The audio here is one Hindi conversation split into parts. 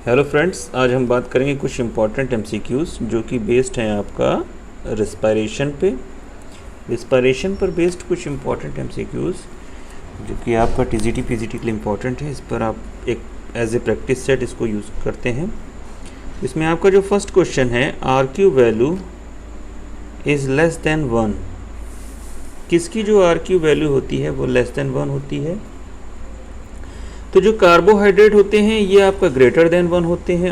हेलो फ्रेंड्स, आज हम बात करेंगे कुछ इम्पॉर्टेंट एमसीक्यूज़ जो कि बेस्ड हैं आपका रिस्पायरेशन पे। रिस्पायरेशन पर बेस्ड कुछ इम्पॉर्टेंट एमसीक्यूज़ जो कि आपका टीजीटी पीजीटी के लिए इम्पॉर्टेंट है। इस पर आप एक एज ए प्रैक्टिस सेट इसको यूज़ करते हैं। इसमें आपका जो फर्स्ट क्वेश्चन है, R Q value is less than 1। किसकी जो आर क्यू वैल्यू होती है वो लेस देन 1 होती है। तो जो कार्बोहाइड्रेट होते हैं ये आपका ग्रेटर देन 1 होते हैं।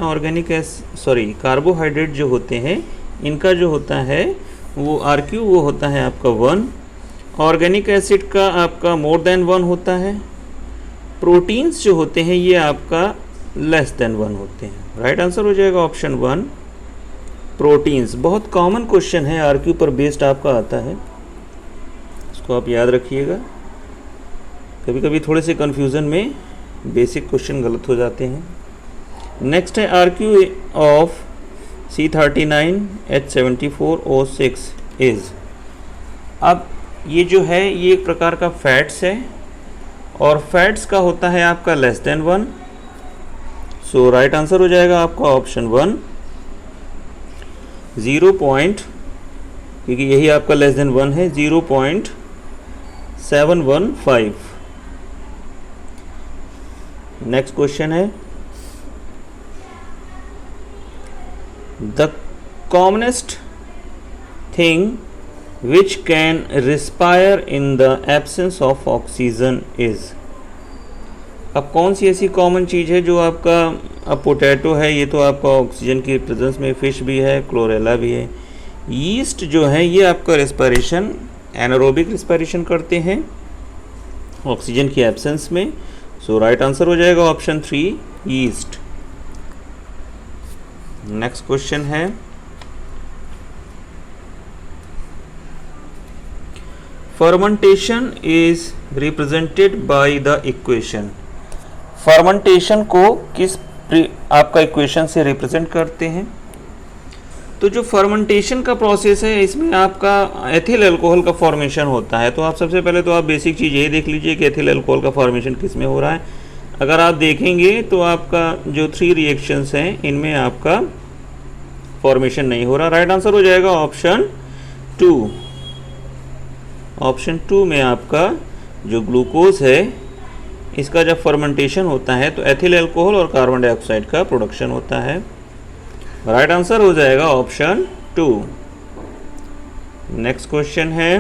कार्बोहाइड्रेट जो होते हैं इनका जो होता है वो आर क्यू वो होता है आपका 1। ऑर्गेनिक एसिड का आपका मोर देन 1 होता है। प्रोटीन्स जो होते हैं ये आपका लेस देन 1 होते हैं। राइट आंसर हो जाएगा ऑप्शन 1 प्रोटीन्स। बहुत कॉमन क्वेश्चन है, आर क्यू पर बेस्ड आपका आता है, इसको आप याद रखिएगा। कभी कभी थोड़े से कन्फ्यूज़न में बेसिक क्वेश्चन गलत हो जाते हैं। नेक्स्ट है R Q of C39H74O6 is. अब ये जो है ये एक प्रकार का फैट्स है और फैट्स का होता है आपका लेस देन 1। सो राइट आंसर हो जाएगा आपका ऑप्शन 1 क्योंकि यही आपका लेस देन 1 है, 0.715। नेक्स्ट क्वेश्चन है, the commonest thing which can respire in the absence of oxygen is. अब कौन सी ऐसी कॉमन चीज़ है जो आपका, अब पोटैटो है, ये तो आपका ऑक्सीजन की प्रेजेंस में, फिश भी है, क्लोरेला भी है। यीस्ट जो है ये आपका रिस्पायरेशन एनारोबिक रिस्पायरेशन करते हैं ऑक्सीजन की एब्सेंस में। सो राइट आंसर हो जाएगा ऑप्शन 3 यीस्ट। नेक्स्ट क्वेश्चन है, fermentation is represented by the equation. Fermentation को किस आपका इक्वेशन से रिप्रेजेंट करते हैं? तो जो फर्मेंटेशन का प्रोसेस है इसमें आपका एथिल अल्कोहल का फॉर्मेशन होता है। तो आप सबसे पहले तो आप बेसिक चीज़ ये देख लीजिए कि एथिल अल्कोहल का फॉर्मेशन किस में हो रहा है। अगर आप देखेंगे तो आपका जो 3 रिएक्शंस हैं इनमें आपका फॉर्मेशन नहीं हो रहा। राइट आंसर हो जाएगा ऑप्शन 2। ऑप्शन 2 में आपका जो ग्लूकोज है इसका जब फर्मेंटेशन होता है तो एथिल अल्कोहल और कार्बन डाइऑक्साइड का प्रोडक्शन होता है। राइट आंसर हो जाएगा ऑप्शन 2। नेक्स्ट क्वेश्चन है,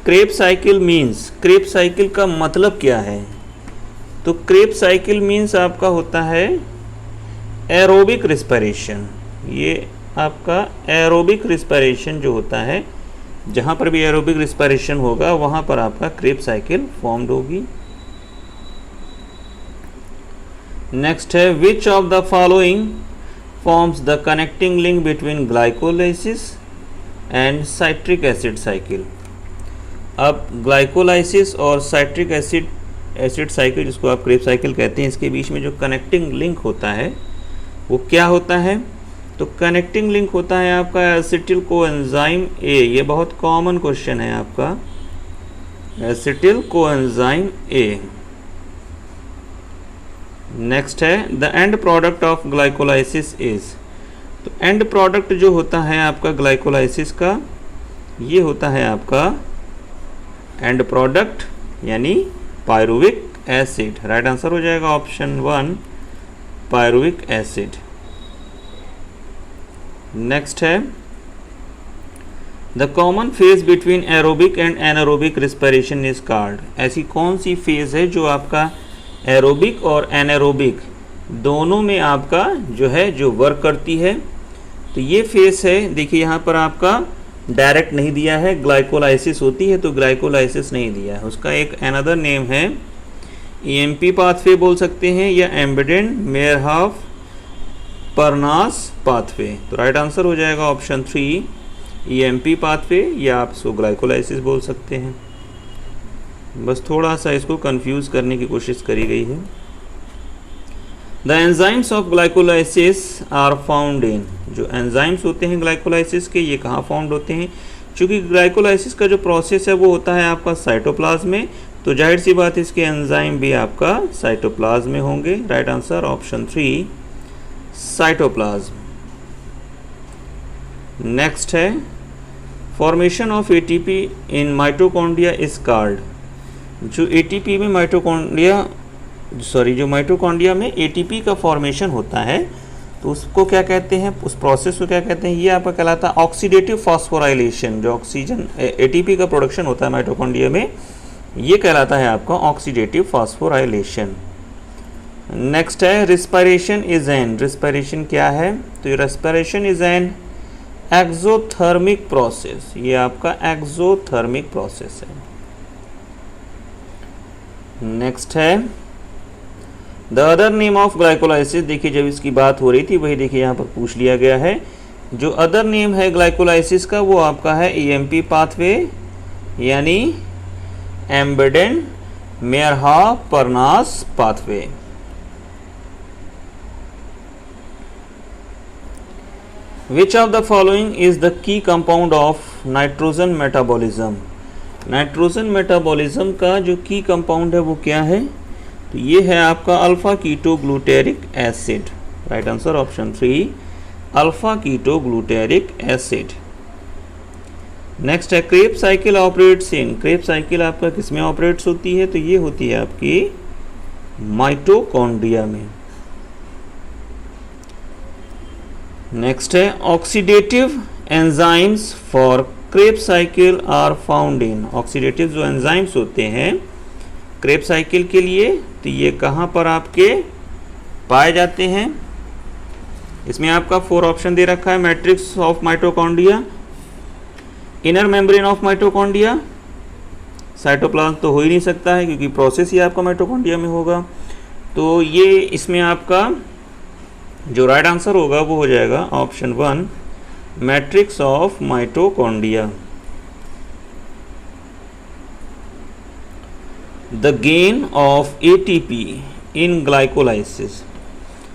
Krebs cycle means. Krebs cycle का मतलब क्या है? तो क्रेब साइकिल मीन्स आपका होता है एरोबिक रिस्पायरेशन। ये आपका एरोबिक रिस्पायरेशन जो होता है, जहाँ पर भी एरोबिक रिस्पायरेशन होगा वहाँ पर आपका क्रेब साइकिल फॉर्म्ड होगी। नेक्स्ट है, which of the following forms the connecting link between glycolysis and citric acid cycle। अब ग्लाइकोलाइसिस और साइट्रिक एसिड साइकिल, जिसको आप क्रेब साइकिल कहते हैं, इसके बीच में जो कनेक्टिंग लिंक होता है वो क्या होता है? तो कनेक्टिंग लिंक होता है आपका एसिटिल कोएंजाइम ए। ये बहुत कॉमन क्वेश्चन है आपका, एसिटिल कोएंजाइम ए। नेक्स्ट है, the end product of glycolysis is. तो एंड प्रोडक्ट जो होता है आपका ग्लाइकोलाइसिस का, ये होता है आपका एंड प्रोडक्ट यानी पायरुविक एसिड। राइट आंसर हो जाएगा ऑप्शन 1 पायरुविक एसिड। नेक्स्ट है, the common phase between aerobic and anaerobic respiration is called. ऐसी कौन सी फेज है जो आपका एरोबिक और एनारोबिक दोनों में आपका जो है जो वर्क करती है? तो ये फेस है, देखिए यहाँ पर आपका डायरेक्ट नहीं दिया है, ग्लाइकोलाइसिस होती है तो ग्लाइकोलाइसिस नहीं दिया है। उसका एक अनदर नेम है ईएमपी पाथवे बोल सकते हैं या एम्बेडेड मेयरहॉफ परनास पाथवे। तो राइट आंसर हो जाएगा ऑप्शन 3 ईएमपी पाथवे, या आप इसको ग्लाइकोलाइसिस बोल सकते हैं। बस थोड़ा सा इसको कंफ्यूज करने की कोशिश करी गई है। The enzymes of glycolysis are found in. जो एंजाइम्स होते हैं ग्लाइकोलाइसिस के, ये कहाँ फाउंड होते हैं? क्योंकि ग्लाइकोलाइसिस का जो प्रोसेस है वो होता है आपका साइटोप्लाज्म में, तो जाहिर सी बात इसके एंजाइम भी आपका साइटोप्लाज्म में होंगे। Right answer option 3 cytoplasm. Next है formation of ATP in mitochondria is called. जो एटीपी में जो माइटोकॉन्ड्रिया में एटीपी का फॉर्मेशन होता है तो उसको क्या कहते हैं, उस प्रोसेस को क्या कहते हैं, ये आपका कहलाता है ऑक्सीडेटिव फॉस्फोराइलेशन। जो ऑक्सीजन एटीपी का प्रोडक्शन होता है माइटोकॉन्ड्रिया में, ये कहलाता है आपका ऑक्सीडेटिव फॉस्फोराइलेशन। नेक्स्ट है रिस्पायरेशन इज एन। रिस्पायरेशन क्या है, तो ये respiration is an exothermic process. ये आपका एक्सोथर्मिक प्रोसेस है। नेक्स्ट है the other name of glycolysis. देखिए जब इसकी बात हो रही थी वही देखिए यहाँ पर पूछ लिया गया है। जो अदर नेम है ग्लाइकोलाइसिस का वो आपका है ईएमपी पाथवे, यानी एम्बेडेन मेयरहाफ-परनास pathway. Which of the following is the key compound of nitrogen metabolism? Nitrogen metabolism का जो की कंपाउंड है वो क्या है, तो ये है आपका alpha keto glutaric acid. Right answer option 3 alpha keto glutaric acid. Next है Krebs cycle operates in. Krebs cycle आपका किसमें ऑपरेट्स होती है, तो ये होती है आपकी माइटोकॉन्ड्रिया में। नेक्स्ट है oxidative enzymes for Kreb cycle are found in. Oxidative जो एंजाइम्स होते हैं क्रेब साइकिल के लिए, तो ये कहाँ पर आपके पाए जाते हैं। इसमें आपका 4 ऑप्शन दे रखा है। Matrix of mitochondria, inner membrane of mitochondria, cytoplasm तो हो ही नहीं सकता है क्योंकि प्रोसेस ही आपका माइटोकॉन्ड्रिया में होगा। तो ये इसमें आपका जो राइट आंसर होगा वो हो जाएगा option 1 matrix of mitochondria. The gain of ATP in glycolysis.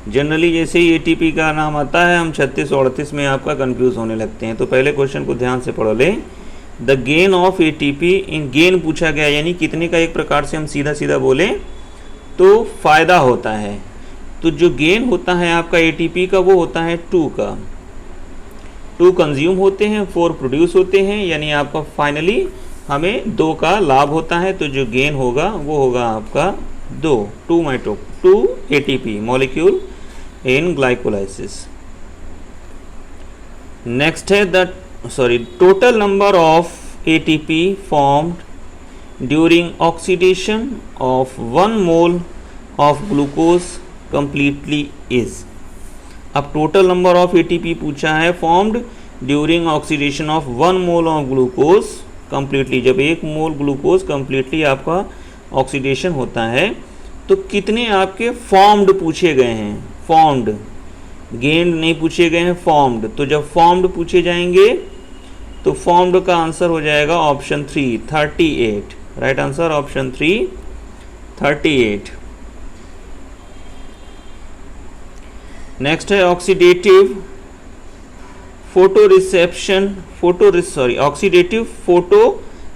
Generally जैसे ही एटीपी का नाम आता है हम 36 और 38 में आपका कंफ्यूज होने लगते हैं। तो पहले क्वेश्चन को ध्यान से पढ़ लें। The gain of ATP in, gain पूछा गया यानी कितने का, एक प्रकार से हम सीधा सीधा बोलें तो फायदा होता है। तो जो गेन होता है आपका एटीपी का वो होता है 2 का। 2 कंज्यूम होते हैं, 4 प्रोड्यूस होते हैं, यानी आपका फाइनली हमें 2 का लाभ होता है। तो जो गेन होगा वो होगा आपका 2 ATP molecule in glycolysis. Next है total number of ATP formed during oxidation of 1 mole of glucose completely is. अब टोटल नंबर ऑफ एटीपी पूछा है formed during oxidation of 1 mole of glucose completely. जब 1 मोल ग्लूकोज कंप्लीटली आपका ऑक्सीडेशन होता है तो कितने आपके फॉर्म्ड पूछे गए हैं। फॉर्म्ड, गेन्ड नहीं पूछे गए हैं, फॉर्म्ड। तो जब फॉर्म्ड पूछे जाएंगे तो फॉर्म्ड का आंसर हो जाएगा option 3 38। Right answer option 3 38। Next है oxidative photo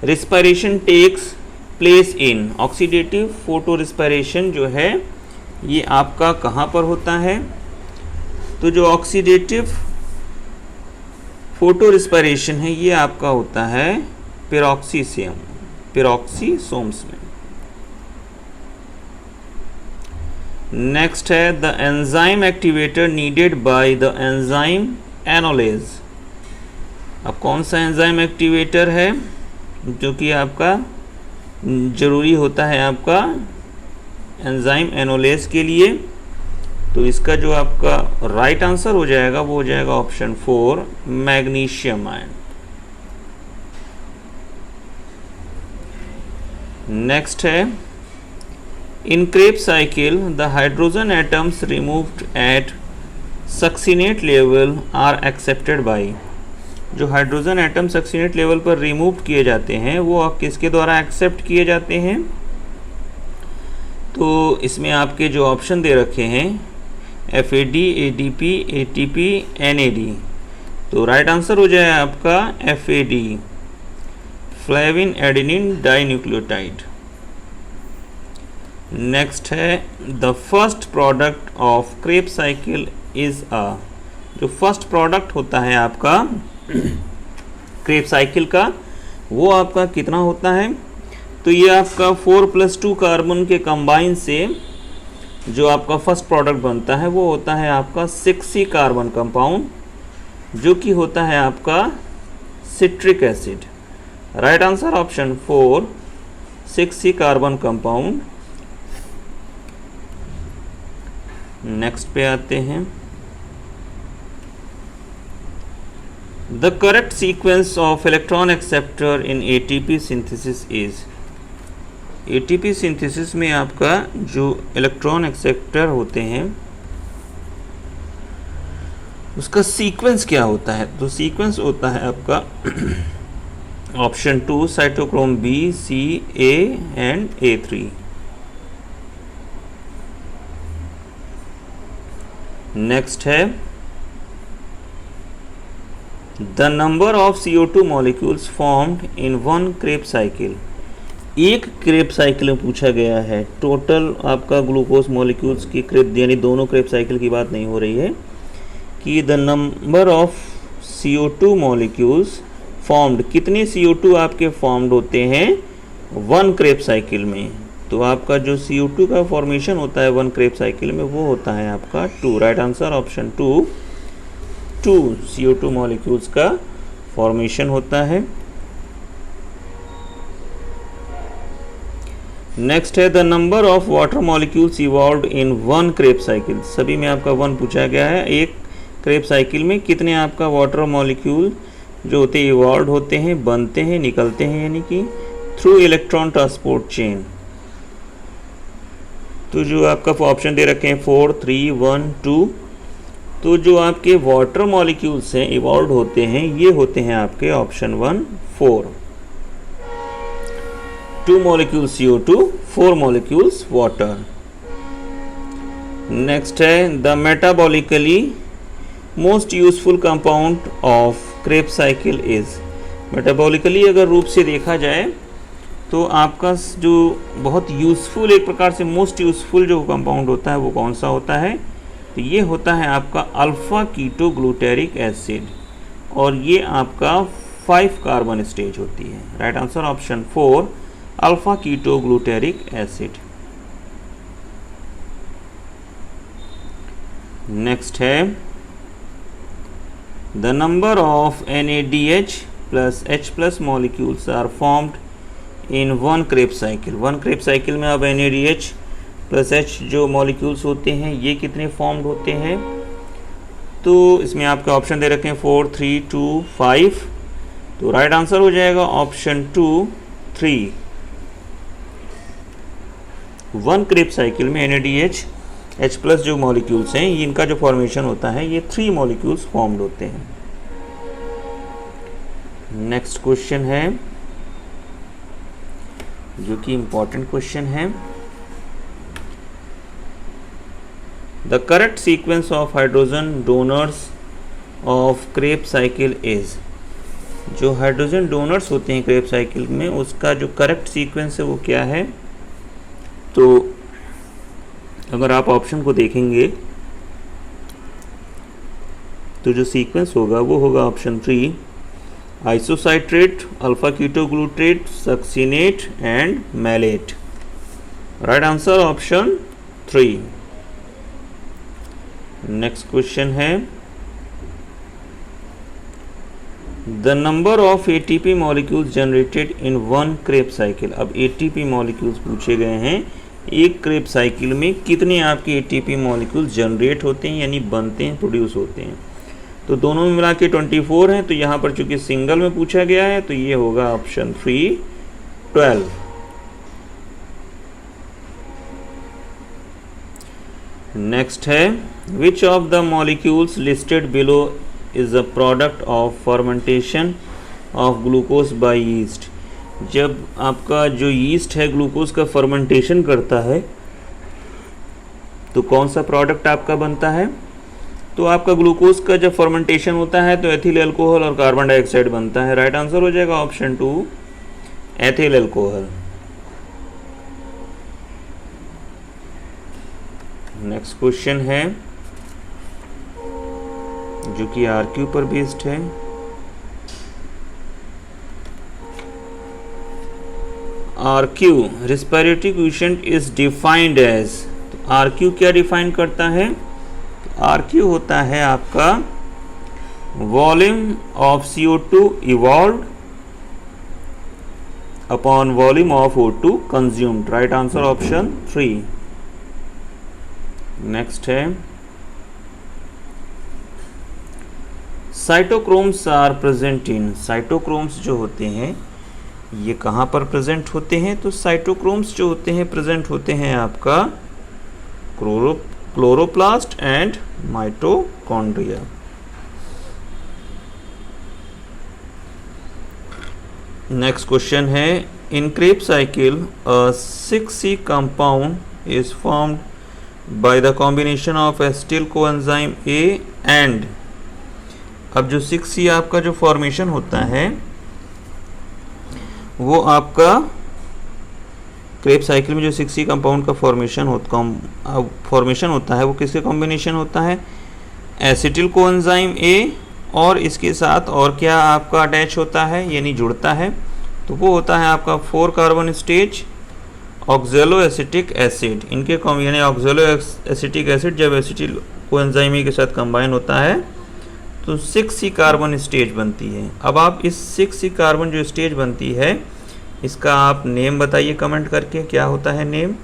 respiration takes place in. Oxidative photorespiration जो है ये आपका कहाँ पर होता है, तो जो ऑक्सीडेटिव फोटो रिस्पायरेशन है ये आपका होता है पेरोक्सीसोम्स में। नेक्स्ट है the enzyme activator needed by the enzyme enolase. अब कौन सा एंजाइम एक्टिवेटर है जो कि आपका ज़रूरी होता है आपका एंजाइम एनोलेज के लिए, तो इसका जो आपका राइट आंसर हो जाएगा वो हो जाएगा ऑप्शन 4 मैग्नीशियम आयन। नेक्स्ट है in Krebs cycle the hydrogen atoms removed at succinate level are accepted by. जो हाइड्रोजन एटम सक्सिनेट लेवल पर रिमूव किए जाते हैं वो आप किसके द्वारा एक्सेप्ट किए जाते हैं, तो इसमें आपके जो ऑप्शन दे रखे हैं FAD, ADP, ATP, NAD। तो राइट आंसर हो जाए आपका FAD flavin adenine dinucleotide. Next है the first product of Kreb cycle is a, जो फर्स्ट प्रोडक्ट होता है आपका क्रेब साइकिल का वो आपका कितना होता है? तो ये आपका 4+2 कार्बन के कंबाइन से जो आपका फर्स्ट प्रोडक्ट बनता है वो होता है आपका 6C कार्बन कंपाउंड, जो कि होता है आपका citric acid. Right answer option 4 6C carbon compound. Next पे आते हैं, the correct sequence of electron acceptor in ATP synthesis is. ATP synthesis में आपका जो इलेक्ट्रॉन एक्सेप्टर होते हैं उसका सीक्वेंस क्या होता है? तो सीक्वेंस होता है आपका option 2 cytochrome B, C, A and A3। Next है the number of CO2 molecules formed in one Kreb cycle. एक क्रेब साइकिल में पूछा गया है टोटल आपका ग्लूकोज मॉलिक्यूल्स की क्रेब, यानी दोनों क्रेब साइकिल की बात नहीं हो रही है, कि the number of CO2 molecules formed, कितने CO2 आपके फॉर्म्ड होते हैं वन क्रेब साइकिल में? तो आपका जो CO2 का फॉर्मेशन होता है वन क्रेब साइकिल में वो होता है आपका 2। Right answer option 2 CO2 molecules का फॉर्मेशन होता है। नेक्स्ट है the number of water molecules evolved in one Kreb cycle. सभी में आपका 1 पूछा गया है। एक क्रेब साइकिल में कितने आपका वाटर मॉलिक्यूल जो होते हैं इवॉल्व होते हैं, बनते हैं, निकलते हैं, यानी कि थ्रू इलेक्ट्रॉन ट्रांसपोर्ट चेन। तो जो आपका ऑप्शन दे रखे हैं 4, 3, 1, 2, तो जो आपके वाटर मॉलिक्यूल्स हैं इवॉल्व होते हैं ये होते हैं आपके option 1 4। 2 molecules CO2, 4 molecules water. Next है the metabolically most useful compound of Kreb cycle is. Metabolically अगर रूप से देखा जाए तो आपका जो बहुत यूज़फुल, एक प्रकार से मोस्ट यूज़फुल जो कंपाउंड होता है वो कौन सा होता है? तो ये होता है आपका अल्फ़ा कीटो ग्लूटेरिक एसिड, और ये आपका 5 कार्बन स्टेज होती है। Right answer option 4 alpha keto glutaric acid. Next है the number of NADH plus H+ molecules are formed in one Kreb cycle. One Kreb cycle में अब NADH प्लस H जो मॉलिक्यूल्स होते हैं ये कितने फॉर्म्ड होते हैं? तो इसमें आपके ऑप्शन दे रखे हैं 4, 3, 2, 5। तो राइट आंसर हो जाएगा ऑप्शन 2 3। वन क्रेब साइकिल में NADH H+ जो मॉलिक्यूल्स हैं इनका जो फॉर्मेशन होता है ये 3 मॉलिक्यूल्स फॉर्म्ड होते हैं। नेक्स्ट क्वेश्चन है जो कि इम्पॉर्टेंट क्वेश्चन है, the correct sequence of hydrogen donors of Kreb cycle is. जो हाइड्रोजन डोनर्स होते हैं क्रेब साइकिल में उसका जो करेक्ट सीक्वेंस है वो क्या है? तो अगर आप ऑप्शन को देखेंगे तो जो सीक्वेंस होगा वो होगा option 3 isocitrate, alpha ketoglutarate, succinate and malate. Right answer option 3। Next question है the number of ATP molecules generated in one Kreb cycle. अब ATP मॉलिक्यूल्स पूछे गए हैं, एक क्रेब साइकिल में कितने आपके ATP मॉलिक्यूल्स जनरेट होते हैं यानी बनते हैं, प्रोड्यूस होते हैं? तो दोनों में मिला के 24 हैं। तो यहाँ पर चूंकि सिंगल में पूछा गया है तो ये होगा ऑप्शन 3 12। नेक्स्ट है which of the molecules listed below is a product of fermentation of glucose by yeast. जब आपका जो यीस्ट है ग्लूकोज का फर्मेंटेशन करता है तो कौन सा प्रोडक्ट आपका बनता है? तो आपका ग्लूकोज का जब फर्मेंटेशन होता है तो एथिल अल्कोहल और कार्बन डाइऑक्साइड बनता है। राइट आंसर हो जाएगा option 2 ethyl alcohol. Next question है जो कि आरक्यू पर बेस्ड है। RQ respiratory quotient is defined as, तो आरक्यू क्या डिफाइन करता है? आरक्यू होता है आपका volume of CO2 evolved upon volume of O2 consumed. Right answer option 3। Next है cytochromes are present in, cytochromes जो होते हैं ये कहाँ पर प्रेजेंट होते हैं? तो साइटोक्रोम्स जो होते हैं प्रेजेंट होते हैं आपका chloroplast and mitochondria. Next question है in Krebs cycle a 6C compound is formed by the combination of acetyl coenzyme A and, अब जो 6C आपका जो फॉर्मेशन होता है वो आपका क्रेब साइकिल में जो 6C कंपाउंड का फॉर्मेशन होता है वो किसके कॉम्बिनेशन होता है? एसिटिल कोएंजाइम A और इसके साथ और क्या आपका अटैच होता है यानी जुड़ता है, तो वो होता है आपका 4 कार्बन स्टेज ऑक्जेलो एसिटिक एसिड। इनके यानी ऑक्जेलो एसिटिक एसिड जब एसिटिल कोएंजाइम A के साथ कंबाइन होता है तो 6C कार्बन स्टेज बनती है। अब आप इस 6C कार्बन जो स्टेज बनती है इसका आप नेम बताइए कमेंट करके, क्या होता है नेम?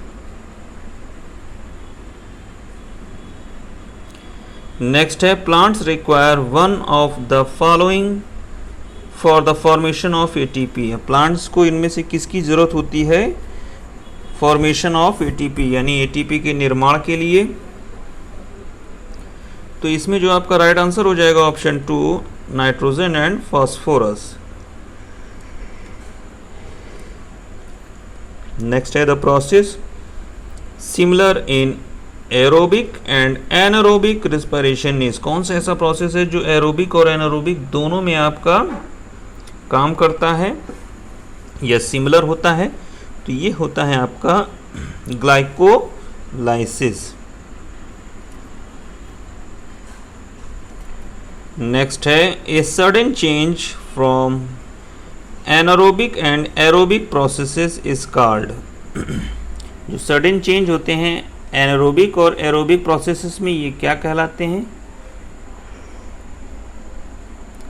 नेक्स्ट है plants require one of the following for the formation of ATP। Plants को इनमें से किसकी ज़रूरत होती है फॉर्मेशन ऑफ ATP यानी ATP के निर्माण के लिए? तो इसमें जो आपका राइट आंसर हो जाएगा option 2 nitrogen and phosphorus. Next है the process similar in aerobic and anaerobic respiration is, कौन सा ऐसा प्रोसेस है जो एरोबिक और एनारोबिक दोनों में आपका काम करता है या सिमिलर होता है? तो ये होता है आपका ग्लाइकोलाइसिस। नेक्स्ट है a sudden change from anaerobic and aerobic processes is called, जो सडन चेंज होते हैं एनारोबिक और एरोबिक प्रोसेसेस में ये क्या कहलाते हैं?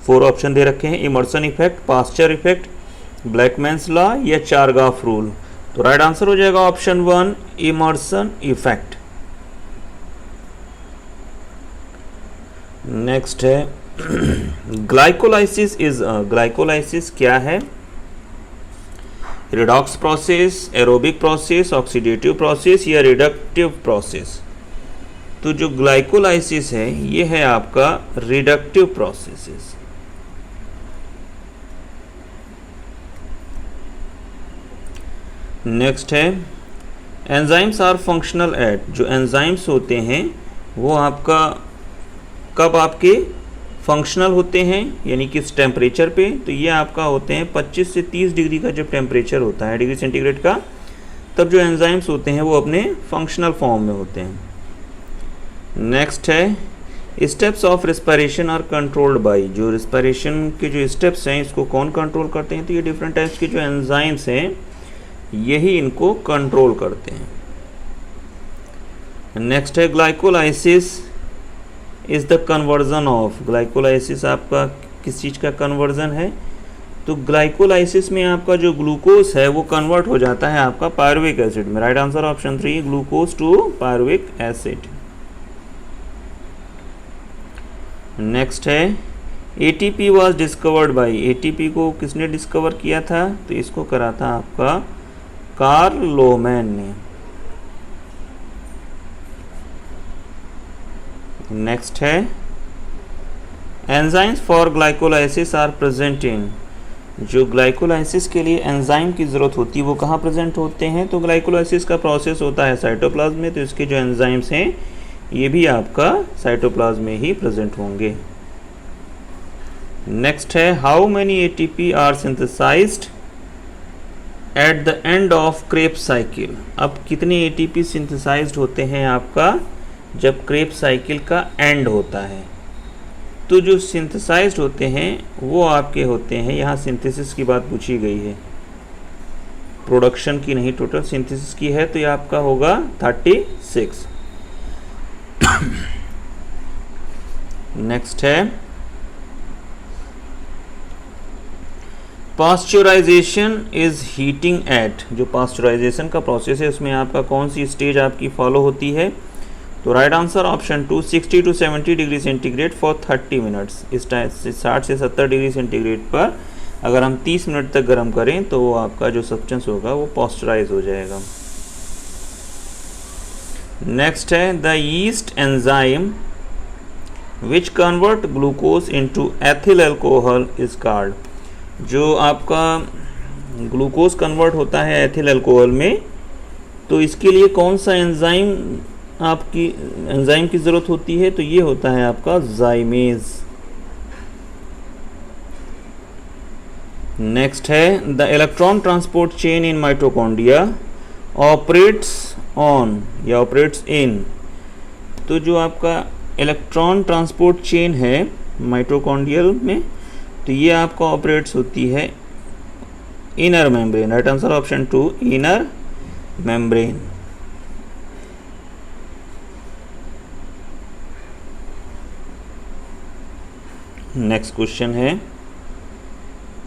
4 ऑप्शन दे रखे हैं, Emerson effect, Pasteur effect, Blackman's law या चारगाफ रूल। तो राइट आंसर हो जाएगा ऑप्शन 1 इमर्सन इफेक्ट। नेक्स्ट है ग्लाइकोलाइसिस इज, ग्लाइकोलाइसिस क्या है? Redox process, aerobic process, oxidative process या रिडक्टिव प्रोसेस? तो जो ग्लाइकोलाइसिस है ये है आपका रिडक्टिव प्रोसेस। नेक्स्ट है एंजाइम्स आर फंक्शनल एट, जो एंजाइम्स होते हैं वो आपका कब आपके फंक्शनल होते हैं यानी किस टेम्परेचर पे? तो ये आपका होते हैं 25 से 30 डिग्री का जब टेम्परेचर होता है डिग्री सेंटीग्रेड का, तब जो एंजाइम्स होते हैं वो अपने फंक्शनल फॉर्म में होते हैं। नेक्स्ट है steps of respiration are controlled by, जो रेस्पिरेशन के जो स्टेप्स हैं इसको कौन कंट्रोल करते हैं? तो ये डिफरेंट टाइप्स के जो एंजाइम्स हैं यही इनको कंट्रोल करते हैं। नेक्स्ट है glycolysis is the conversion of, glycolysis आपका किस चीज़ का कन्वर्जन है? तो ग्लाइकोलाइसिस में आपका जो ग्लूकोज है वो कन्वर्ट हो जाता है आपका पायरुविक एसिड में। Right answer option 3 glucose to pyruvic acid. Next है ATP was discovered by, ATP को किसने डिस्कवर किया था? तो इसको करा था आपका कार्ल लोमैन ने। नेक्स्ट है enzymes for glycolysis are present in, जो ग्लाइकोलाइसिस के लिए एंजाइम की ज़रूरत होती है वो कहाँ प्रेजेंट होते हैं? तो ग्लाइकोलाइसिस का प्रोसेस होता है साइटोप्लाज्म में, तो इसके जो एंजाइम्स हैं ये भी आपका साइटोप्लाज्म में ही प्रेजेंट होंगे। नेक्स्ट है how many ATP are synthesised at the end of Krebs cycle, अब कितने ATP सिंथेसाइज्ड होते हैं आपका जब क्रेब्स साइकिल का एंड होता है। तो जो सिंथेसाइज्ड होते हैं वो आपके होते हैं, यहाँ सिंथेसिस की बात पूछी गई है, प्रोडक्शन की नहीं, टोटल सिंथेसिस की है, तो ये आपका होगा 36। नेक्स्ट है पास्चराइजेशन इज हीटिंग एट। जो पास्चराइजेशन का प्रोसेस है उसमें आपका कौन सी स्टेज आपकी फॉलो होती है? तो right answer option 2, 60 to 70 degree centigrade for 30 minutes. इस टाइम से 60 से 70 डिग्री सेंटीग्रेड पर अगर हम 30 मिनट तक गर्म करें तो वो आपका जो सब्सटेंस होगा वो पास्चराइज हो जाएगा। नेक्स्ट है the yeast enzyme which convert glucose into ethyl alcohol is called. जो आपका ग्लूकोज कन्वर्ट होता है एथिल अल्कोहल में, तो इसके लिए कौन सा एंजाइम की ज़रूरत होती है? तो ये होता है आपका जाइमेज। नेक्स्ट है the electron transport chain in mitochondria operates on या ऑपरेट्स इन। तो जो आपका इलेक्ट्रॉन ट्रांसपोर्ट चेन है माइटोकॉन्ड्रियल में, तो ये आपका ऑपरेट्स होती है inner membrane. Right answer option 2, inner membrane. Next question है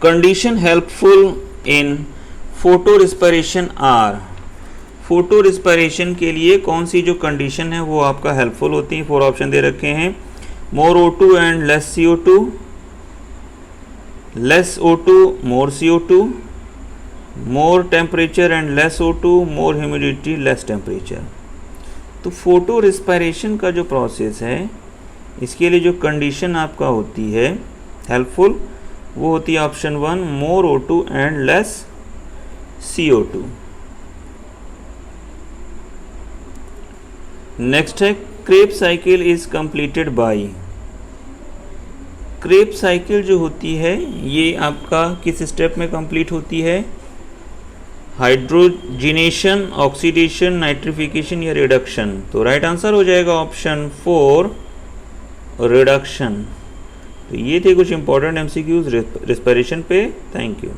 condition helpful in photo respiration are. Photo respiration के लिए कौन सी जो कंडीशन है वो आपका हेल्पफुल होती है? 4 ऑप्शन दे रखे हैं, मोर O2 and less CO2, less O2 more CO2, more temperature and less O2, more humidity less temperature. तो फोटो रिस्पिरेशन का जो प्रोसेस है इसके लिए जो कंडीशन आपका होती है हेल्पफुल, वो होती है option 1, more O2 and less CO2। Next है Krebs cycle is completed by. Krebs cycle जो होती है ये आपका किस स्टेप में कंप्लीट होती है? हाइड्रोजिनेशन, ऑक्सीडेशन, नाइट्रिफिकेशन या रिडक्शन। तो राइट आंसर हो जाएगा ऑप्शन 4, रिडक्शन। तो ये थे कुछ इंपॉर्टेंट MCQs रिस्पिरेशन पे। Thank you.